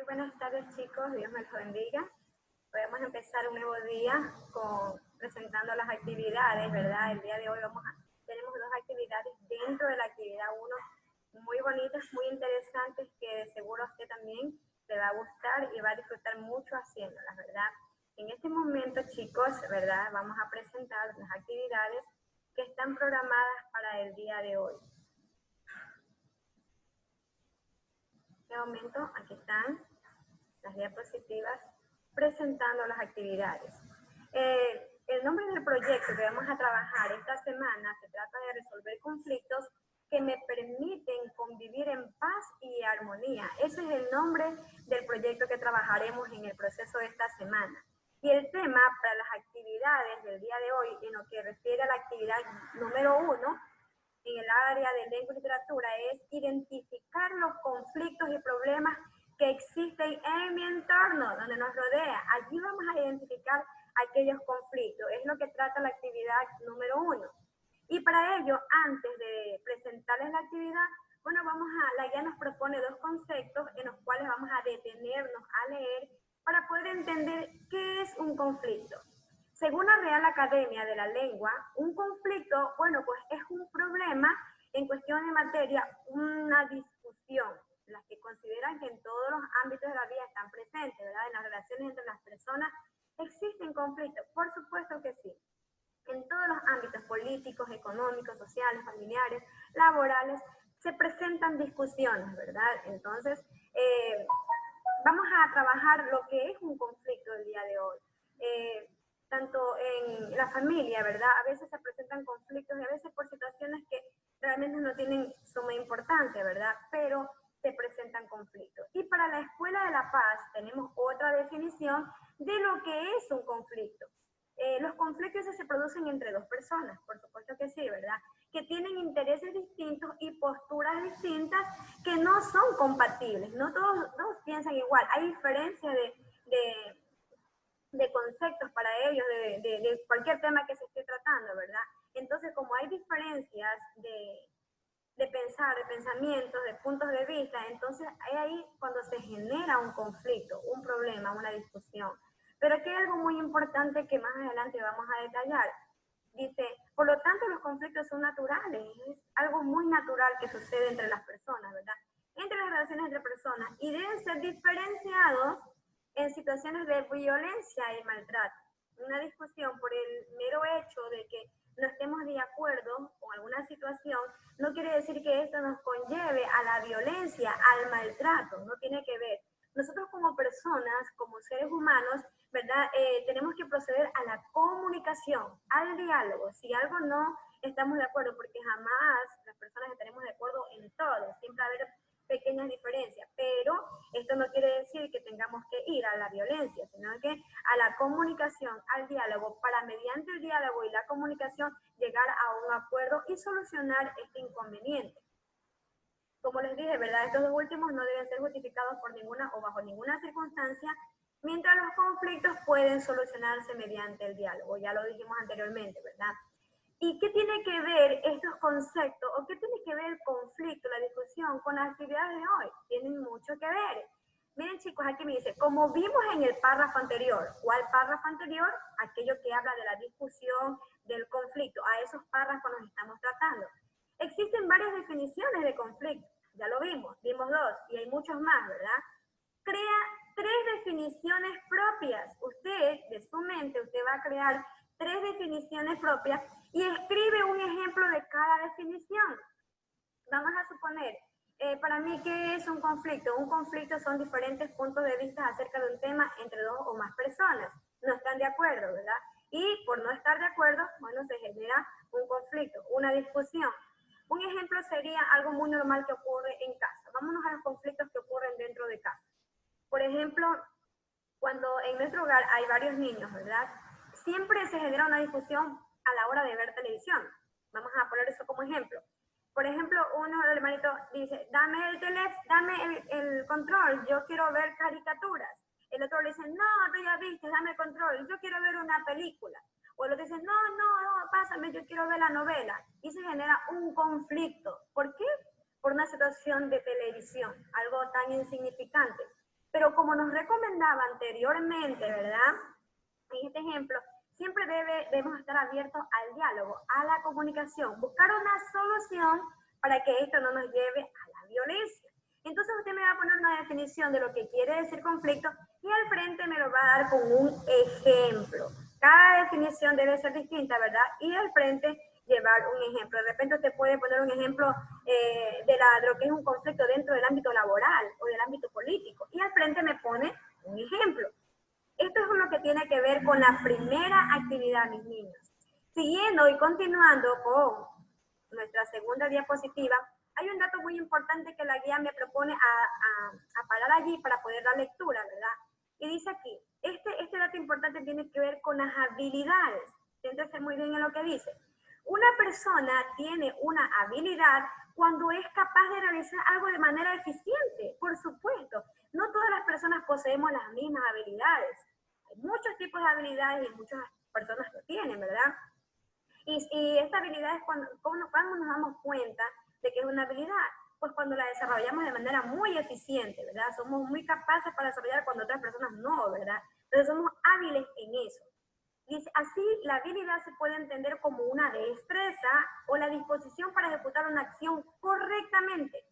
buenas tardes chicos, Dios me los bendiga. Podemos empezar un nuevo día presentando las actividades, ¿verdad? El día de hoy tenemos dos actividades dentro de la actividad 1, muy bonitas, muy interesantes, que de seguro a usted también le va a gustar y va a disfrutar mucho haciéndolas, ¿verdad? En este momento, chicos, ¿verdad? Vamos a presentar las actividades que están programadas para el día de hoy. En este momento, aquí están las diapositivas presentando las actividades. El nombre del proyecto que vamos a trabajar esta semana se trata de resolver conflictos que me permiten convivir en paz y armonía. Ese es el nombre del proyecto que trabajaremos en el proceso de esta semana. Y el tema para las actividades del día de hoy, en lo que refiere a la actividad número 1, en el área de lengua y literatura, es identificar los conflictos y problemas que existen en mi entorno, donde nos rodea. Allí vamos a identificar aquellos conflictos. Es lo que trata la actividad número 1. Y para ello, antes de presentarles la actividad, bueno, la guía nos propone dos conceptos en los cuales vamos a detenernos a leer para poder entender qué es un conflicto. Según la Real Academia de la Lengua, un conflicto, bueno, pues es un problema en cuestión de materia, una discusión, las que consideran que en todos los ámbitos de la vida están presentes, ¿verdad? En las relaciones entre las personas existen conflictos, por supuesto que sí. En todos los ámbitos políticos, económicos, sociales, familiares, laborales, se presentan discusiones, ¿verdad? Entonces, vamos a trabajar lo que es un conflicto el día de hoy. Tanto en la familia, ¿verdad? A veces se presentan conflictos y a veces por situaciones que realmente no tienen suma importancia, ¿verdad? Pero se presentan conflictos. Y para la Escuela de la Paz tenemos otra definición de lo que es un conflicto. Los conflictos se producen entre dos personas, por supuesto que sí, ¿verdad? Que tienen intereses distintos y posturas distintas que no son compatibles. No todos piensan igual. Hay diferencia de conceptos para ellos, de cualquier tema que se esté tratando, ¿verdad? Entonces, como hay diferencias de pensar, de pensamientos, de puntos de vista, entonces es ahí cuando se genera un conflicto, un problema, una discusión. Pero aquí hay algo muy importante que más adelante vamos a detallar. Dice, por lo tanto los conflictos son naturales, es algo muy natural que sucede entre las personas, ¿verdad? Entre las relaciones entre personas, y deben ser diferenciados en situaciones de violencia y maltrato. Una discusión por el mero hecho de que no estemos de acuerdo con alguna situación, no quiere decir que esto nos conlleve a la violencia, al maltrato, no tiene que ver. Nosotros como personas, como seres humanos, ¿verdad? Tenemos que proceder a la comunicación, al diálogo. Si algo no estamos de acuerdo, porque jamás las personas estaremos de acuerdo en todo, siempre va a haber pequeñas diferencias, pero esto no quiere decir que tengamos que ir a la violencia, sino que a la comunicación, al diálogo, para mediante el diálogo y la comunicación llegar a un acuerdo y solucionar este inconveniente. Como les dije, ¿verdad? Estos dos últimos no deben ser justificados por ninguna o bajo ninguna circunstancia, mientras los conflictos pueden solucionarse mediante el diálogo. Ya lo dijimos anteriormente, ¿verdad? ¿Y qué tiene que ver estos conceptos o qué tiene que ver el conflicto, la discusión con las actividades de hoy? Tienen mucho que ver. Miren chicos, aquí me dice, como vimos en el párrafo anterior, ¿cuál párrafo anterior? Aquello que habla de la discusión, del conflicto. A esos párrafos nos estamos tratando. Existen varias definiciones de conflicto, ya lo vimos dos y hay muchos más, ¿verdad? Crea 3 definiciones propias. Usted, de su mente, usted va a crear 3 definiciones propias y escribe un ejemplo de cada definición. Vamos a suponer, para mí, ¿qué es un conflicto? Un conflicto son diferentes puntos de vista acerca de un tema entre dos o más personas. No están de acuerdo, ¿verdad? Y por no estar de acuerdo, bueno, se genera un conflicto, una discusión. Un ejemplo sería algo muy normal que ocurre en casa. Vámonos a los conflictos que ocurren dentro de casa. Por ejemplo, cuando en nuestro hogar hay varios niños, ¿verdad? Siempre se genera una discusión a la hora de ver televisión. Vamos a poner eso como ejemplo. Por ejemplo, uno de los hermanitos dice, dame el teléfono, dame el control, yo quiero ver caricaturas. El otro le dice, no, tú ya viste, dame el control, yo quiero ver una película. O el otro dice, no, pásame, yo quiero ver la novela. Y se genera un conflicto. ¿Por qué? Por una situación de televisión, algo tan insignificante. Pero como como nos recomendaba anteriormente, ¿verdad? En este ejemplo, siempre debemos estar abiertos al diálogo, a la comunicación, buscar una solución para que esto no nos lleve a la violencia. Entonces usted me va a poner una definición de lo que quiere decir conflicto y al frente me lo va a dar con un ejemplo. Cada definición debe ser distinta, ¿verdad? Y al frente llevar un ejemplo. De repente usted puede poner un ejemplo de lo que es un conflicto dentro del ámbito laboral o del ámbito político. Y al frente me pone un ejemplo. Esto es lo que tiene que ver con la primera actividad, mis niños. Siguiendo y continuando con nuestra segunda diapositiva, hay un dato muy importante que la guía me propone a parar allí para poder dar lectura, ¿verdad? Y dice aquí, este dato importante tiene que ver con las habilidades. Céntrese muy bien en lo que dice. Una persona tiene una habilidad cuando es capaz de realizar algo de manera eficiente, por supuesto. No todas las personas poseemos las mismas habilidades. Hay muchos tipos de habilidades y muchas personas lo tienen, ¿verdad? Y esta habilidad es cuando nos damos cuenta de que es una habilidad, pues cuando la desarrollamos de manera muy eficiente, ¿verdad? Somos muy capaces para desarrollar cuando otras personas no, ¿verdad? Entonces somos hábiles en eso. Y así la habilidad se puede entender como una destreza o la disposición para ejecutar una acción correctamente.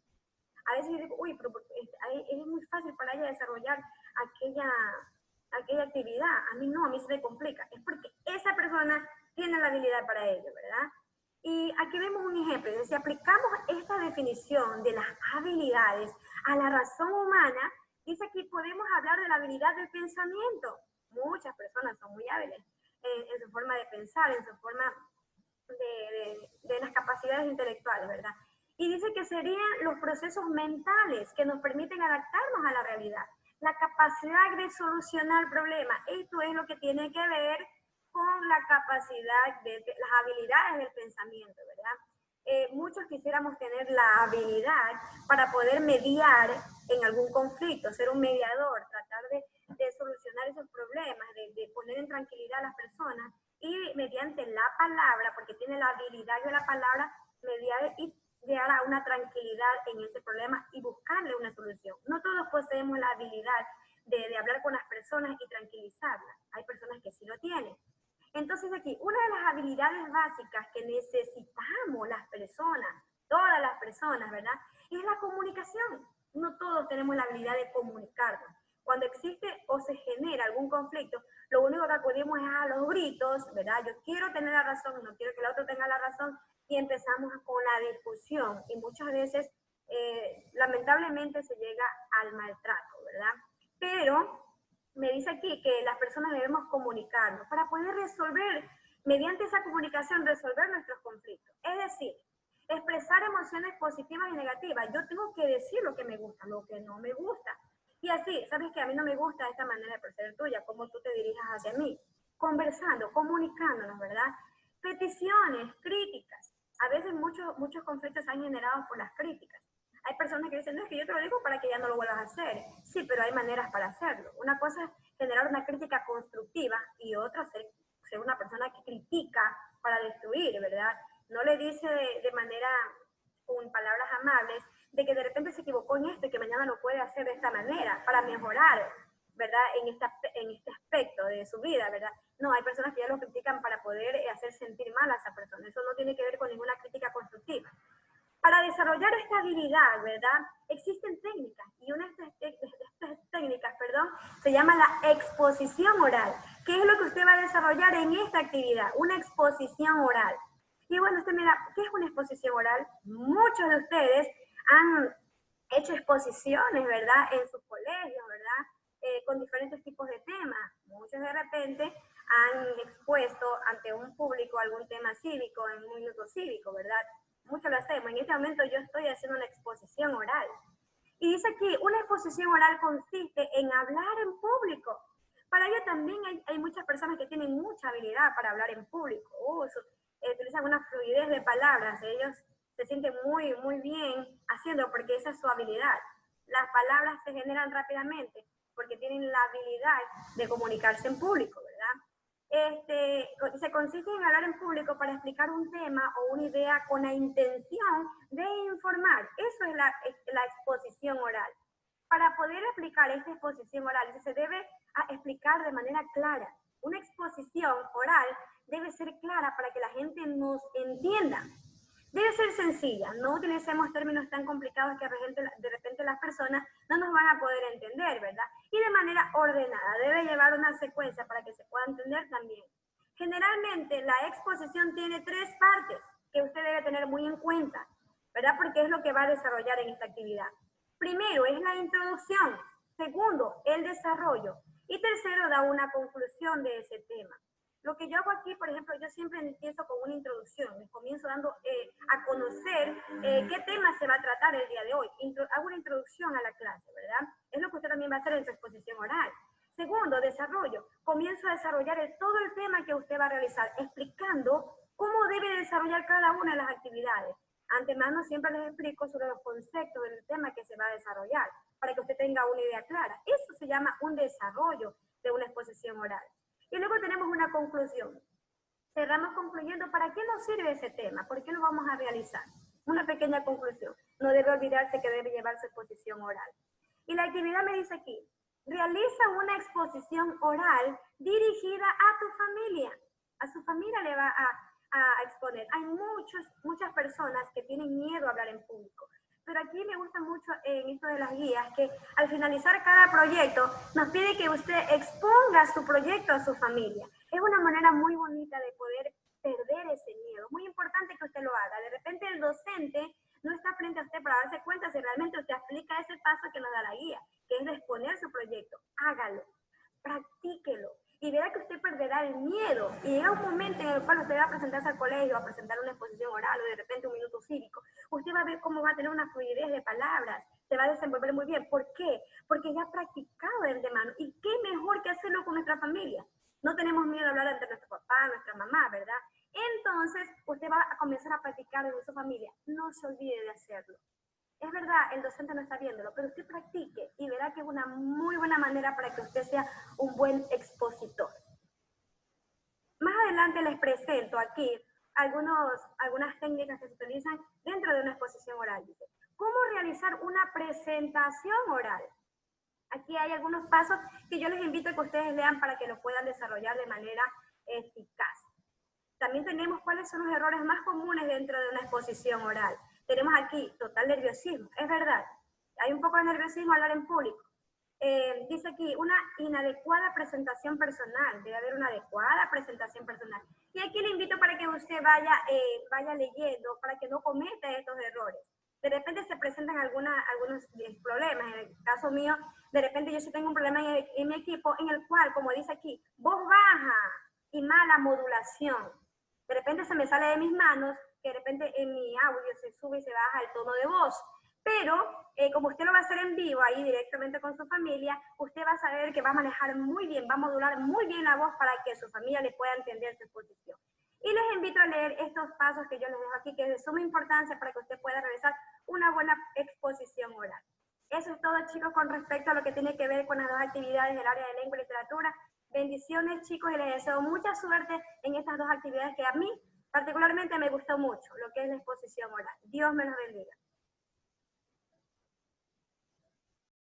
A veces yo digo, uy, pero es muy fácil para ella desarrollar aquella actividad. A mí no, a mí se me complica. Es porque esa persona tiene la habilidad para ello, ¿verdad? Y aquí vemos un ejemplo. Si aplicamos esta definición de las habilidades a la razón humana, dice aquí podemos hablar de la habilidad del pensamiento. Muchas personas son muy hábiles en su forma de pensar, en su forma de las capacidades intelectuales, ¿verdad? Y dice que serían los procesos mentales que nos permiten adaptarnos a la realidad. La capacidad de solucionar problemas. Esto es lo que tiene que ver con la capacidad las habilidades del pensamiento, ¿verdad? Muchos quisiéramos tener la habilidad para poder mediar en algún conflicto, ser un mediador, tratar de solucionar esos problemas, de poner en tranquilidad a las personas y mediante la palabra, porque tiene la habilidad de la palabra, mediar y llegar a una tranquilidad en ese problema y buscarle una solución. No todos poseemos la habilidad de hablar con las personas y tranquilizarlas. Hay personas que sí lo tienen. Entonces aquí, una de las habilidades básicas que necesitamos las personas, todas las personas, ¿verdad? Es la comunicación. No todos tenemos la habilidad de comunicarnos. Cuando existe o se genera algún conflicto, lo único que acudimos es a los gritos, ¿verdad? Yo quiero tener la razón, no quiero que el otro tenga la razón, y empezamos con la discusión. Y muchas veces, lamentablemente, se llega al maltrato, ¿verdad? Pero me dice aquí que las personas debemos comunicarnos para poder resolver, mediante esa comunicación, resolver nuestros conflictos. Es decir, expresar emociones positivas y negativas. Yo tengo que decir lo que me gusta, lo que no me gusta. Y así, sabes que a mí no me gusta esta manera de proceder tuya, cómo tú te dirijas hacia mí. Conversando, comunicándonos, ¿verdad? Peticiones, críticas. A veces muchos conflictos se han generado por las críticas. Hay personas que dicen, no, es que yo te lo digo para que ya no lo vuelvas a hacer. Sí, pero hay maneras para hacerlo. Una cosa es generar una crítica constructiva y otra ser una persona que critica para destruir, ¿verdad? No le dice de manera, con palabras amables, de que de repente se equivocó en esto y que mañana lo puede hacer de esta manera para mejorar, ¿verdad? En este aspecto de su vida, ¿verdad? No, hay personas que ya lo critican para poder hacer sentir mal a esa persona. Eso no tiene que ver con ninguna crítica constructiva. Para desarrollar esta habilidad, ¿verdad? Existen técnicas y una de estas técnicas, se llama la exposición oral. ¿Qué es lo que usted va a desarrollar en esta actividad? Una exposición oral. Y bueno, usted mira, ¿qué es una exposición oral? Muchos de ustedes han hecho exposiciones, ¿verdad? En sus colegios, ¿verdad? Con diferentes tipos de temas. Muchos de repente han expuesto ante un público algún tema cívico en un minuto cívico, ¿verdad? Mucho lo hacemos. En este momento yo estoy haciendo una exposición oral. Y dice aquí, una exposición oral consiste en hablar en público. Para ello también hay muchas personas que tienen mucha habilidad para hablar en público. Utilizan una fluidez de palabras. Ellos se sienten muy, muy bien haciendo porque esa es su habilidad. Las palabras se generan rápidamente porque tienen la habilidad de comunicarse en público, ¿verdad? Se consiste en hablar en público para explicar un tema o una idea con la intención de informar. Eso es la exposición oral. Para poder explicar esta exposición oral, se debe explicar de manera clara. Una exposición oral debe ser clara para que la gente nos entienda. Debe ser sencilla, no utilicemos términos tan complicados que de repente las personas no nos van a poder entender, ¿verdad? Y de manera ordenada, debe llevar una secuencia para que se pueda entender también. Generalmente la exposición tiene 3 partes que usted debe tener muy en cuenta, ¿verdad? Porque es lo que va a desarrollar en esta actividad. Primero es la introducción, segundo, el desarrollo y tercero, da una conclusión de ese tema. Lo que yo hago aquí, por ejemplo, yo siempre empiezo con una introducción, les comienzo dando a conocer qué tema se va a tratar el día de hoy. Hago una introducción a la clase, ¿verdad? Es lo que usted también va a hacer en su exposición oral. Segundo, desarrollo. Comienzo a desarrollar todo el tema que usted va a realizar, explicando cómo debe desarrollar cada una de las actividades. Antemano siempre les explico sobre los conceptos del tema que se va a desarrollar, para que usted tenga una idea clara. Eso se llama un desarrollo de una exposición oral. Y luego tenemos una conclusión. Cerramos concluyendo para qué nos sirve ese tema, por qué lo vamos a realizar. Una pequeña conclusión. No debe olvidarse que debe llevar su exposición oral. Y la actividad me dice aquí, realiza una exposición oral dirigida a tu familia. A su familia le va a exponer. Hay muchas personas que tienen miedo a hablar en público. Pero aquí me gusta mucho en esto de las guías que al finalizar cada proyecto nos pide que usted exponga su proyecto a su familia. Es una manera muy bonita de poder perder ese miedo. Muy importante que usted lo haga. De repente el docente no está frente a usted para darse cuenta si realmente usted aplica ese paso que nos da la guía, que es de exponer su proyecto. Hágalo, practíquelo. Y verá que usted perderá el miedo. Y llega un momento en el cual usted va a presentarse al colegio, a presentar una exposición oral o de repente un minuto cívico. Usted va a ver cómo va a tener una fluidez de palabras, se va a desenvolver muy bien. ¿Por qué? Porque ya ha practicado de antemano. ¿Y qué mejor que hacerlo con nuestra familia? No tenemos miedo a hablar ante nuestro papá, nuestra mamá, ¿verdad? Entonces, usted va a comenzar a practicar en su familia. No se olvide de hacerlo. Es verdad, el docente no está viéndolo, pero usted practique y verá que es una muy buena manera para que usted sea un buen expositor. Más adelante les presento aquí algunas técnicas que se utilizan dentro de una exposición oral. Dice, ¿cómo realizar una presentación oral? Aquí hay algunos pasos que yo les invito a que ustedes lean para que lo puedan desarrollar de manera eficaz. También tenemos cuáles son los errores más comunes dentro de una exposición oral. Tenemos aquí total nerviosismo, es verdad. Hay un poco de nerviosismo al hablar en público. Dice aquí, una inadecuada presentación personal. Debe haber una adecuada presentación personal. Y aquí le invito para que usted vaya leyendo, para que no cometa estos errores. De repente se presentan algunos problemas. En el caso mío, de repente yo sí tengo un problema en mi equipo en el cual, como dice aquí, voz baja y mala modulación. De repente se me sale de mis manos, que de repente en mi audio se sube y se baja el tono de voz. Pero como usted lo va a hacer en vivo, ahí directamente con su familia, usted va a saber que va a manejar muy bien, va a modular muy bien la voz para que su familia le pueda entender su exposición. Y les invito a leer estos pasos que yo les dejo aquí, que es de suma importancia para que usted pueda realizar una buena exposición oral. Eso es todo, chicos, con respecto a lo que tiene que ver con las dos actividades del área de lengua y literatura. Bendiciones, chicos, y les deseo mucha suerte en estas dos actividades que a mí particularmente me gustó mucho, lo que es la exposición oral. Dios me los bendiga.